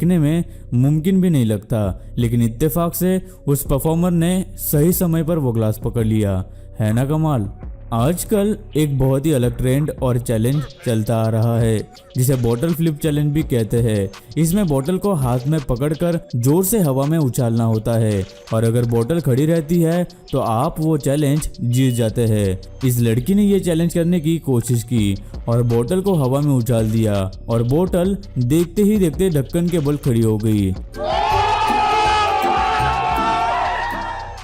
दिखने में मुमकिन भी नहीं लगता, लेकिन इत्तेफाक से उस परफॉर्मर ने सही समय पर वो ग्लास पकड़ लिया। है ना कमाल। आजकल एक बहुत ही अलग ट्रेंड और चैलेंज चलता आ रहा है जिसे बॉटल फ्लिप चैलेंज भी कहते हैं। इसमें बॉटल को हाथ में पकड़कर जोर से हवा में उछालना होता है और अगर बॉटल खड़ी रहती है तो आप वो चैलेंज जीत जाते हैं। इस लड़की ने ये चैलेंज करने की कोशिश की और बॉटल को हवा में उछाल दिया और बॉटल देखते ही देखते ढक्कन के बल खड़ी हो गई।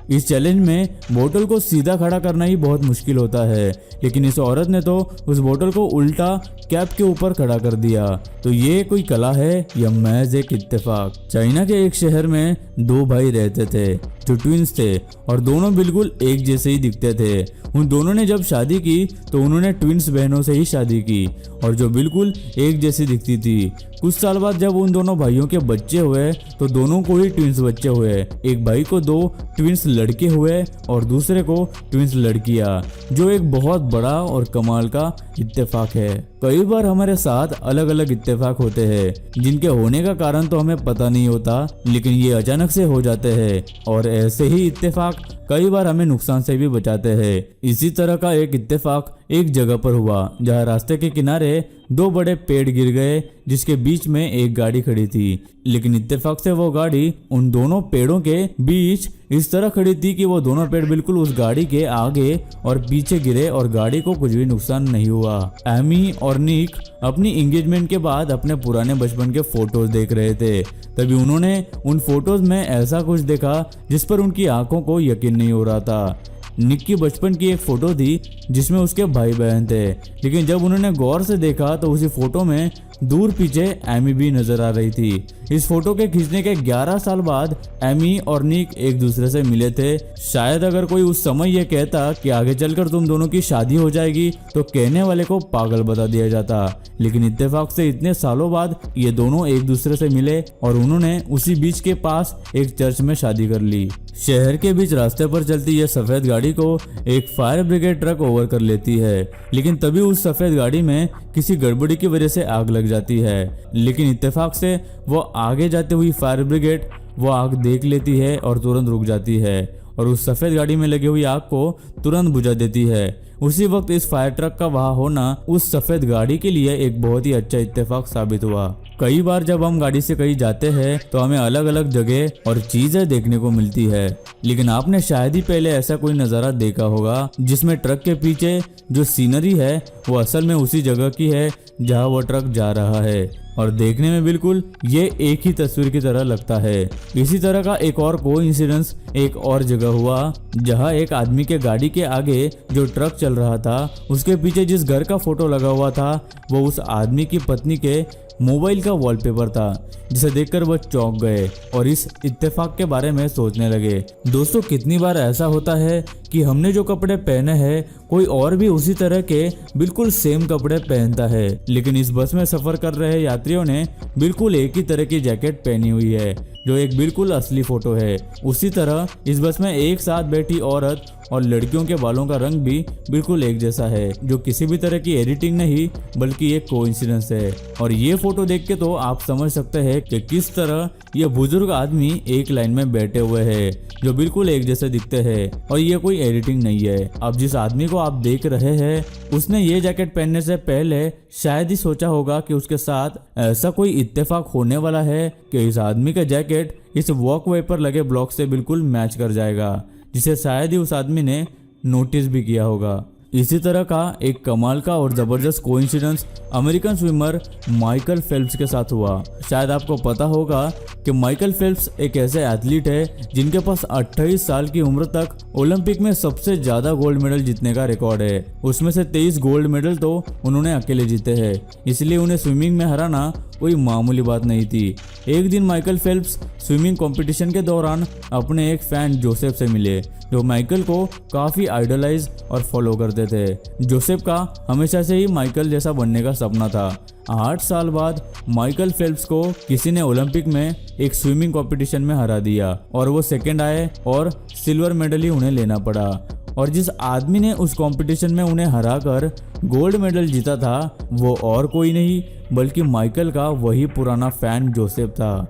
इस चैलेंज में बोतल को सीधा खड़ा करना ही बहुत मुश्किल होता है, लेकिन इस औरत ने तो उस बोतल को उल्टा कैप के ऊपर खड़ा कर दिया। तो ये कोई कला है या महज एक इत्तेफाक। चाइना के एक शहर में दो भाई रहते थे जो ट्विंस थे और दोनों बिल्कुल एक जैसे ही दिखते थे। उन दोनों ने जब शादी की तो उन्होंने ट्विंस बहनों से ही शादी की और जो बिल्कुल एक जैसी दिखती थी। कुछ साल बाद जब उन दोनों भाइयों के बच्चे हुए तो दोनों को ही ट्विंस बच्चे हुए। एक भाई को दो ट्विंस लड़के हुए और दूसरे को ट्विंस लड़कियां, जो एक बहुत बड़ा और कमाल का इत्तेफाक है। कई बार हमारे साथ अलग अलग इत्तेफाक होते हैं जिनके होने का कारण तो हमें पता नहीं होता, लेकिन ये अचानक से हो जाते हैं और ऐसे ही इत्तेफाक कई बार हमें नुकसान से भी बचाते हैं। इसी तरह का एक इत्तेफाक एक जगह पर हुआ जहाँ रास्ते के किनारे दो बड़े पेड़ गिर गए जिसके बीच में एक गाड़ी खड़ी थी, लेकिन इत्तेफाक से वो गाड़ी उन दोनों पेड़ों के बीच इस तरह खड़ी थी कि वो दोनों पेड़ बिल्कुल उस गाड़ी के आगे और पीछे गिरे और गाड़ी को कुछ भी नुकसान नहीं हुआ। एमी और निक अपनी एंगेजमेंट के बाद अपने पुराने बचपन के फोटोज देख रहे थे। तभी उन्होंने उन फोटोज में ऐसा कुछ देखा जिस पर उनकी आंखों को यकीन नहीं हो रहा था। निक की बचपन की एक फोटो थी जिसमें उसके भाई बहन थे, लेकिन जब उन्होंने गौर से देखा तो उसी फोटो में दूर पीछे एमी भी नजर आ रही थी। इस फोटो के खींचने के 11 साल बाद एमी और निक एक दूसरे से मिले थे। शायद अगर कोई उस समय ये कहता कि आगे चलकर तुम दोनों की शादी हो जाएगी तो कहने वाले को पागल बता दिया जाता, लेकिन इत्तेफाक से इतने सालों बाद ये दोनों एक दूसरे से मिले और उन्होंने उसी बीच के पास एक चर्च में शादी कर ली। शहर के बीच रास्ते पर चलती यह सफेद गाड़ी को एक फायर ब्रिगेड ट्रक ओवर कर लेती है, लेकिन तभी उस सफेद गाड़ी में किसी गड़बड़ी की वजह से आग लग जाती है। लेकिन इत्तेफाक से वो आगे जाते हुई फायर ब्रिगेड वो आग देख लेती है और तुरंत रुक जाती है और उस सफेद गाड़ी में लगी हुई आग को तुरंत बुझा देती है। उसी वक्त इस फायर ट्रक का वहां होना उस सफेद गाड़ी के लिए एक बहुत ही अच्छा इत्तेफाक साबित हुआ। कई बार जब हम गाड़ी से कहीं जाते हैं तो हमें अलग अलग जगह और चीजें देखने को मिलती है, लेकिन आपने शायद ही पहले ऐसा कोई नज़ारा देखा होगा जिसमें ट्रक के पीछे जो सीनरी है वो असल में उसी जगह की है जहां वो ट्रक जा रहा है और देखने में बिल्कुल ये एक ही तस्वीर की तरह लगता है। इसी तरह का एक और कोइंसिडेंस एक और जगह हुआ जहां एक आदमी के गाड़ी के आगे जो ट्रक चल रहा था उसके पीछे जिस घर का फोटो लगा हुआ था वो उस आदमी की पत्नी के मोबाइल का वॉलपेपर था, जिसे देखकर वह चौंक गए और इस इत्तेफाक के बारे में सोचने लगे। दोस्तों, कितनी बार ऐसा होता है कि हमने जो कपड़े पहने हैं कोई और भी उसी तरह के बिल्कुल सेम कपड़े पहनता है, लेकिन इस बस में सफर कर रहे यात्रियों ने बिल्कुल एक ही तरह की जैकेट पहनी हुई है जो एक बिल्कुल असली फोटो है। उसी तरह इस बस में एक साथ बैठी औरत और लड़कियों के बालों का रंग भी बिल्कुल एक जैसा है, जो किसी भी तरह की एडिटिंग नहीं बल्कि एक कोइंसिडेंस है। और ये फोटो देख के तो आप समझ सकते हैं कि किस तरह ये बुजुर्ग आदमी एक लाइन में बैठे हुए हैं जो बिल्कुल एक जैसे दिखते हैं और ये कोई एडिटिंग नहीं है। अब जिस आदमी को आप देख रहे हैं उसने ये जैकेट पहनने से पहले शायद ही सोचा होगा कि उसके साथ ऐसा कोई इत्तेफाक होने वाला है कि इस आदमी का जैकेट इस वॉकवे पर लगे ब्लॉक से बिल्कुल मैच कर जाएगा, जिसे शायद ही उस आदमी ने नोटिस भी किया होगा। इसी तरह का एक कमाल का और जबरदस्त coincidence American swimmer Michael Phelps के साथ हुआ। शायद आपको पता होगा कि माइकल फेल्प्स एक ऐसे एथलीट है जिनके पास 28 साल की उम्र तक ओलंपिक में सबसे ज्यादा गोल्ड मेडल जीतने का रिकॉर्ड है। उसमें से 23 गोल्ड मेडल तो उन्होंने अकेले जीते हैं, इसलिए उन्हें स्विमिंग में हराना कोई मामूली बात नहीं थी। एक दिन माइकल फेल्प्स स्विमिंग कंपटीशन के दौरान अपने एक फैन जोसेफ से मिले जो माइकल को काफी आइडलाइज और फॉलो करते थे। जोसेफ का हमेशा से ही माइकल जैसा बनने का सपना था। 8 साल बाद माइकल फेल्प्स को किसी ने ओलंपिक में एक स्विमिंग कंपटीशन में हरा दिया और वो सेकंड आए और सिल्वर मेडल ही उन्हें लेना पड़ा। और जिस आदमी ने उस कंपटीशन में उन्हें हराकर गोल्ड मेडल जीता था वो और कोई नहीं बल्कि माइकल का वही पुराना फैन जोसेफ था,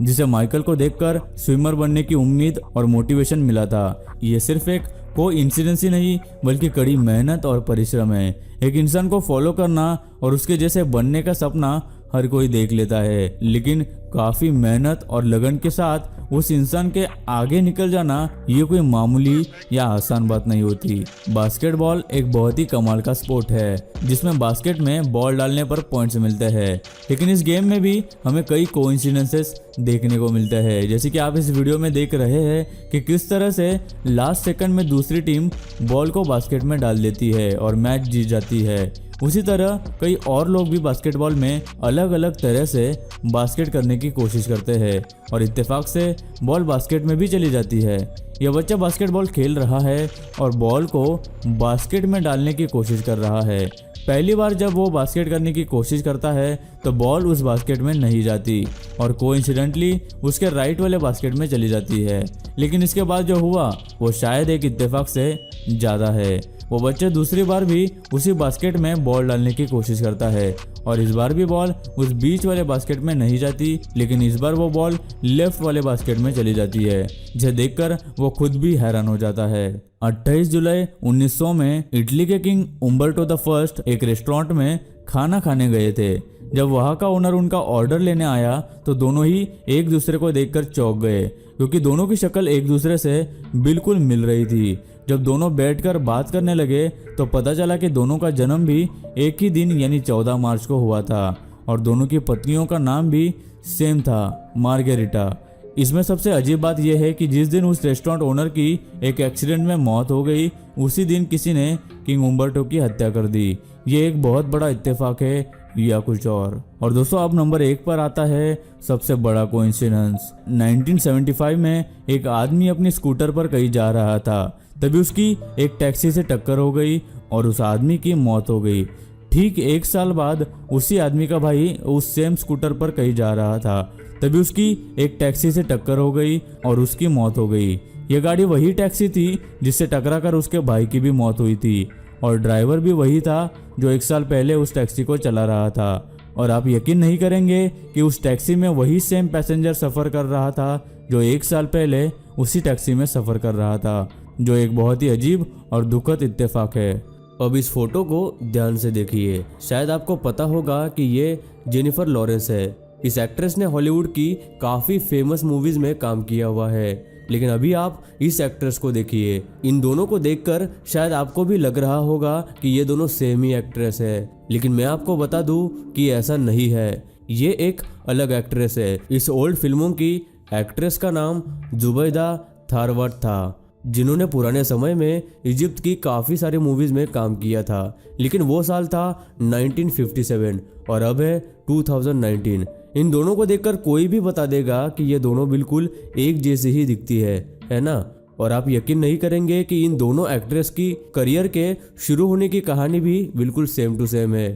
जिसे माइकल को देखकर स्विमर बनने की उम्मीद और मोटिवेशन मिला था। ये सिर्फ एक कोइंसिडेंस ही नहीं बल्कि कड़ी मेहनत और परिश्रम है। एक इंसान को फॉलो करना और उसके जैसे बनने का सपना हर कोई देख लेता है, लेकिन काफ़ी मेहनत और लगन के साथ उस इंसान के आगे निकल जाना ये कोई मामूली या आसान बात नहीं होती। बास्केटबॉल एक बहुत ही कमाल का स्पोर्ट है जिसमें बास्केट में बॉल डालने पर पॉइंट्स मिलते हैं, लेकिन इस गेम में भी हमें कई कोइंसिडेंसेस देखने को मिलते हैं, जैसे कि आप इस वीडियो में देख रहे हैं कि किस तरह से लास्ट सेकंड में दूसरी टीम बॉल को बास्केट में डाल देती है और मैच जीत जाती है। उसी तरह कई और लोग भी बास्केटबॉल में अलग अलग तरह से बास्केट करने की कोशिश करते हैं और इत्तेफाक से बॉल बास्केट में भी चली जाती है। यह बच्चा बास्केटबॉल खेल रहा है और बॉल को बास्केट में डालने की कोशिश कर रहा है। पहली बार जब वो बास्केट करने की कोशिश करता है तो बॉल उस बास्केट में नहीं जाती और कोइंसिडेंटली उसके राइट वाले बास्केट में चली जाती है, लेकिन इसके बाद जो हुआ वो शायद एक इत्तेफाक से ज़्यादा है। वो बच्चा दूसरी बार भी उसी बास्केट में बॉल डालने की कोशिश करता है और इस बार भी बॉल उस बीच वाले बास्केट में नहीं जाती, लेकिन इस बार वो बॉल लेफ्ट वाले बास्केट में चली जाती है, जिसे देखकर वो खुद भी हैरान हो जाता है। 28 जुलाई 1900 में इटली के किंग उम्बर्टो द फर्स्ट एक रेस्टोरेंट में खाना खाने गए थे। जब वहाँ का ओनर उनका ऑर्डर लेने आया तो दोनों ही एक दूसरे को देखकर चौंक गए, क्योंकि दोनों की शक्ल एक दूसरे से बिल्कुल मिल रही थी। जब दोनों बैठकर बात करने लगे तो पता चला कि दोनों का जन्म भी एक ही दिन यानी 14 मार्च को हुआ था और दोनों की पत्नियों का नाम भी सेम था, मार्गेरिटा। इसमें सबसे अजीब बात यह है कि जिस दिन उस रेस्टोरेंट ओनर की एक एक्सीडेंट में मौत हो गई उसी दिन किसी ने किंग उम्बर्टो की हत्या कर दी। ये एक बहुत बड़ा इत्तेफाक है या कुछ और दोस्तों अब नंबर 1 पर आता है सबसे बड़ा कोइंसिडेंस। 1975 में एक आदमी अपनी स्कूटर पर कहीं जा रहा था, तभी उसकी एक टैक्सी से टक्कर हो गई और उस आदमी की मौत हो गई। ठीक 1 साल बाद उसी आदमी का भाई उस सेम स्कूटर पर कहीं जा रहा था, तभी उसकी एक टैक्सी से टक्कर हो गई और उसकी मौत हो गई। यह गाड़ी वही टैक्सी थी जिससे टकराकर उसके भाई की भी मौत हुई थी और ड्राइवर भी वही था जो 1 साल पहले उस टैक्सी को चला रहा था। और आप यकीन नहीं करेंगे कि उस टैक्सी में वही सेम पैसेंजर सफ़र कर रहा था जो 1 साल पहले उसी टैक्सी में सफ़र कर रहा था, जो एक बहुत ही अजीब और दुखद इत्तेफाक है। अब इस फोटो को ध्यान से देखिए, शायद आपको पता होगा कि ये जेनिफर लॉरेंस है। इस एक्ट्रेस ने हॉलीवुड की काफ़ी फेमस मूवीज़ में काम किया हुआ है, लेकिन अभी आप इस एक्ट्रेस को देखिए। इन दोनों को देखकर शायद आपको भी लग रहा होगा कि ये दोनों सेम ही एक्ट्रेस है, लेकिन मैं आपको बता दूं कि ऐसा नहीं है। ये एक अलग एक्ट्रेस है। इस ओल्ड फिल्मों की एक्ट्रेस का नाम जुबैदा थारवट था, जिन्होंने पुराने समय में इजिप्ट की काफ़ी सारी मूवीज़ में काम किया था, लेकिन वो साल था 1957 और अब है 2019। इन दोनों को देखकर कोई भी बता देगा कि ये दोनों बिल्कुल एक जैसी ही दिखती है ना। और आप यकीन नहीं करेंगे कि इन दोनों एक्ट्रेस की करियर के शुरू होने की कहानी भी बिल्कुल सेम टू सेम है।